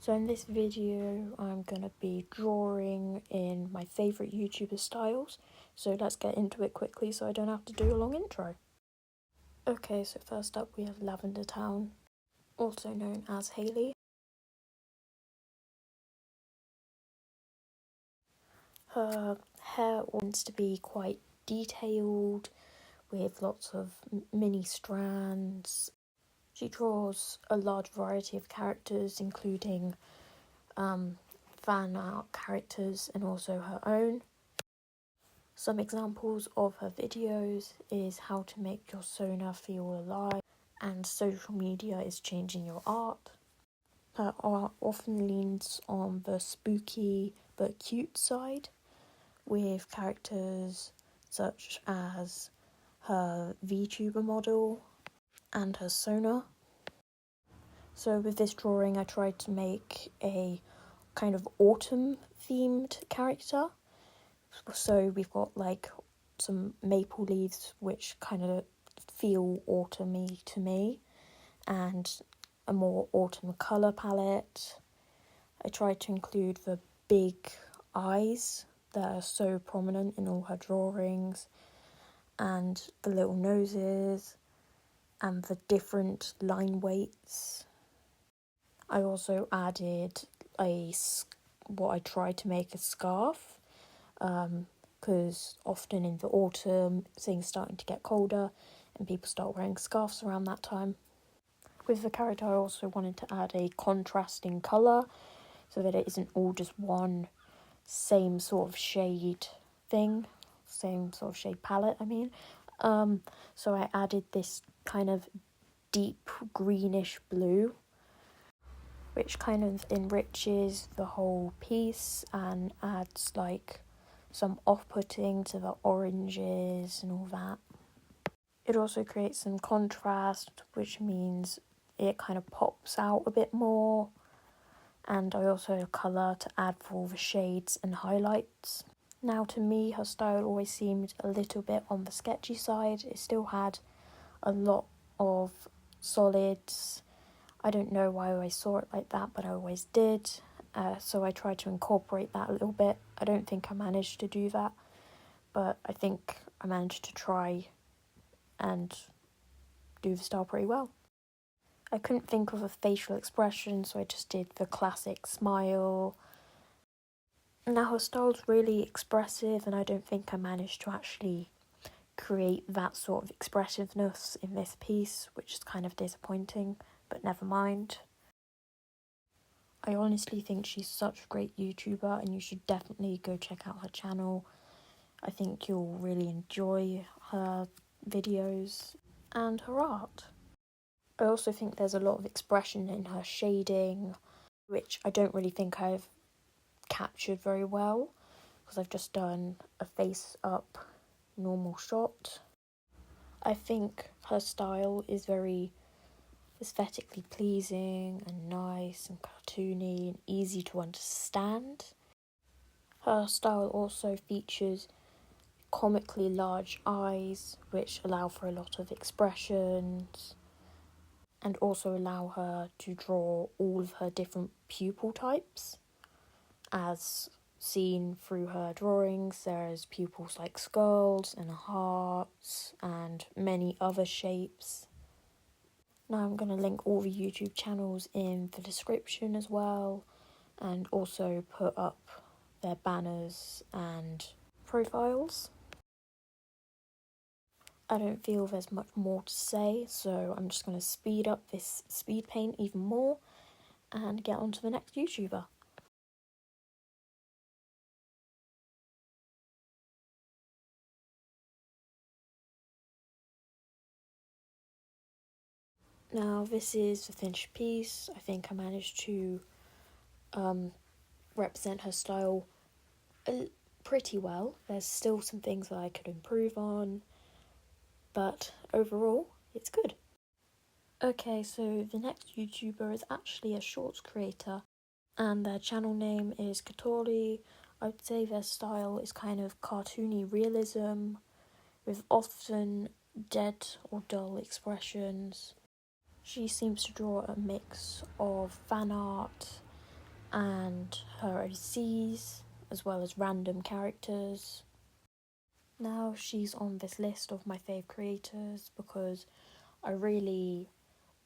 So in this video, I'm going to be drawing in my favourite YouTuber styles. So let's get into it quickly so I don't have to do a long intro. Okay, so first up we have Lavender Town, also known as Hayley. Her hair wants to be quite detailed with lots of mini strands. She draws a large variety of characters, including fan art characters and also her own. Some examples of her videos is how to make your Sona feel alive and social media is changing your art. Her art often leans on the spooky but cute side, with characters such as her VTuber model and her Sona. So with this drawing I tried to make a kind of autumn themed character. So we've got like some maple leaves which kind of feel autumny to me, and a more autumn colour palette. I tried to include the big eyes that are so prominent in all her drawings, and the little noses, and the different line weights. I also added what I tried to make a scarf, because often in the autumn things starting to get colder and people start wearing scarves around that time. With the character I also wanted to add a contrasting colour so that it isn't all just one same sort of shade thing, same sort of shade palette I mean. So I added this kind of deep greenish blue which kind of enriches the whole piece and adds like some off-putting to the oranges and all that. It also creates some contrast, which means it kind of pops out a bit more. And I also colour to add for all the shades and highlights. Now to me, her style always seemed a little bit on the sketchy side. It still had a lot of solids. I don't know why I always saw it like that, but I always did. So I tried to incorporate that a little bit. I don't think I managed to do that, but I think I managed to try and do the style pretty well. I couldn't think of a facial expression, so I just did the classic smile. Now her style's really expressive, and I don't think I managed to actually create that sort of expressiveness in this piece, which is kind of disappointing, but never mind. I honestly think she's such a great YouTuber and you should definitely go check out her channel. I think you'll really enjoy her videos and her art. I also think there's a lot of expression in her shading, which I don't really think I've captured very well because I've just done a face up normal shot. I think her style is very aesthetically pleasing and nice and cartoony and easy to understand. Her style also features comically large eyes which allow for a lot of expressions and also allow her to draw all of her different pupil types. As seen through her drawings, there's pupils like skulls and hearts and many other shapes. Now I'm going to link all the YouTube channels in the description as well, and also put up their banners and profiles. I don't feel there's much more to say, so I'm just going to speed up this speed paint even more and get on to the next YouTuber. Now this is the finished piece. I think I managed to represent her style pretty well. There's still some things that I could improve on, but overall it's good. Okay, so the next YouTuber is actually a shorts creator and their channel name is Katori. I'd say their style is kind of cartoony realism with often dead or dull expressions. She seems to draw a mix of fan art and her OCs, as well as random characters. Now she's on this list of my fave creators because I really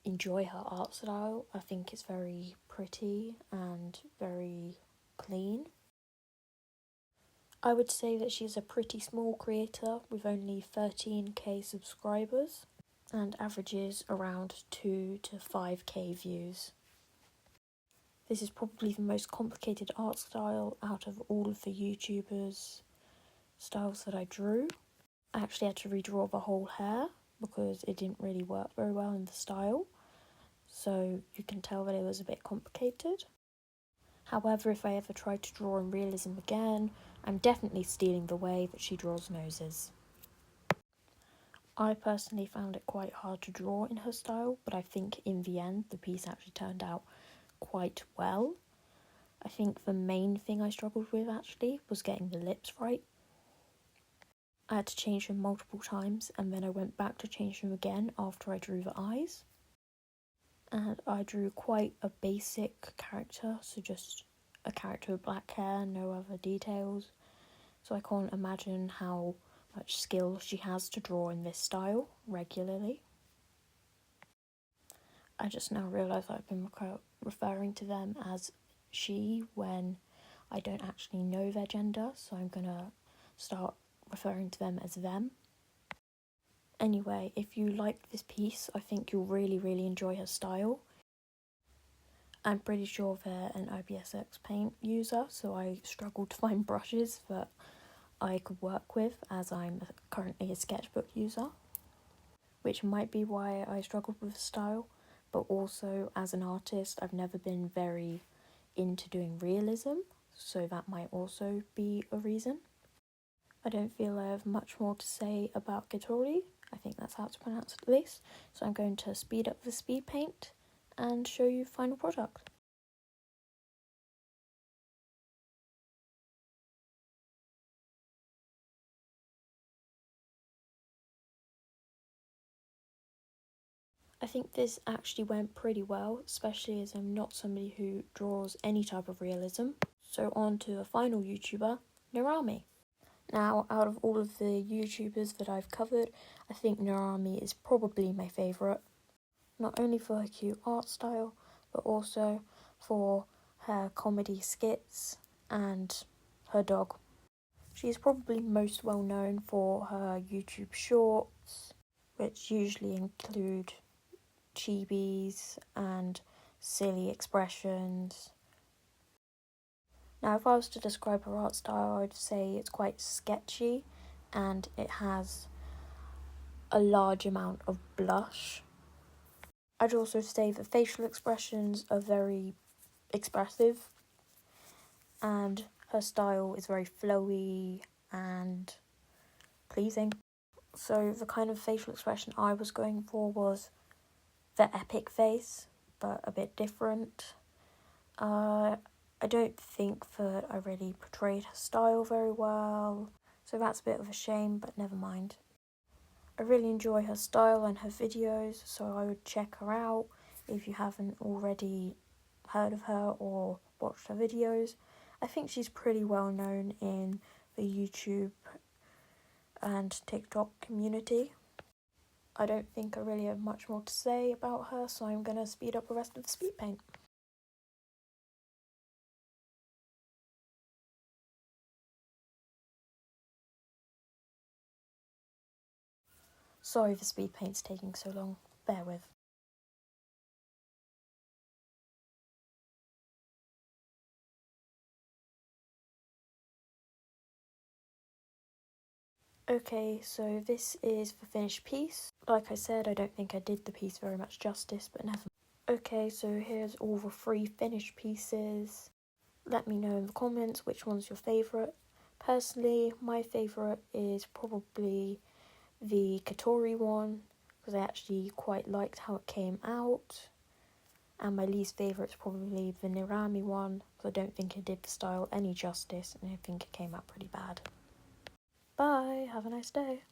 enjoy her art style. I think it's very pretty and very clean. I would say that she's a pretty small creator with only 13k subscribers and averages around 2 to 5k views. This is probably the most complicated art style out of all of the YouTubers styles that I drew. I actually had to redraw the whole hair because it didn't really work very well in the style, so you can tell that it was a bit complicated. However, if I ever try to draw in realism again, I'm definitely stealing the way that she draws noses. I personally found it quite hard to draw in her style, but I think in the end the piece actually turned out quite well. I think the main thing I struggled with actually was getting the lips right. I had to change them multiple times and then I went back to change them again after I drew the eyes. And I drew quite a basic character, so just a character with black hair, no other details. So I can't imagine how much skill she has to draw in this style regularly. I just now realise I've been referring to them as she when I don't actually know their gender, so I'm gonna start referring to them as them. Anyway, if you like this piece, I think you'll really enjoy her style. I'm pretty sure they're an IBSX paint user, so I struggled to find brushes that I could work with as I'm currently a sketchbook user, which might be why I struggled with the style, but also as an artist I've never been very into doing realism, so that might also be a reason. I don't feel I have much more to say about Gitori, I think that's how it's pronounced at least, so I'm going to speed up the speed paint and show you the final product. I think this actually went pretty well, especially as I'm not somebody who draws any type of realism. So on to the final YouTuber, Narami. Now, out of all of the YouTubers that I've covered, I think Narami is probably my favourite. Not only for her cute art style, but also for her comedy skits and her dog. She is probably most well known for her YouTube shorts, which usually include chibis and silly expressions. Now, if I was to describe her art style, I'd say it's quite sketchy and it has a large amount of blush. I'd also say the facial expressions are very expressive and her style is very flowy and pleasing. So the kind of facial expression I was going for was the epic face, but a bit different. I don't think that I really portrayed her style very well, so that's a bit of a shame, but never mind. I really enjoy her style and her videos, so I would check her out if you haven't already heard of her or watched her videos. I think she's pretty well known in the YouTube and TikTok community. I don't think I really have much more to say about her, so I'm going to speed up the rest of the speed paint. Sorry the speed paint's taking so long, bear with. Okay, so this is the finished piece. Like I said, I don't think I did the piece very much justice, but never. Okay, so here's all the 3 finished pieces. Let me know in the comments which one's your favourite. Personally, my favourite is probably the Katori one, because I actually quite liked how it came out. And my least favourite is probably the Nirami one, because I don't think it did the style any justice, and I think it came out pretty bad. Bye, have a nice day.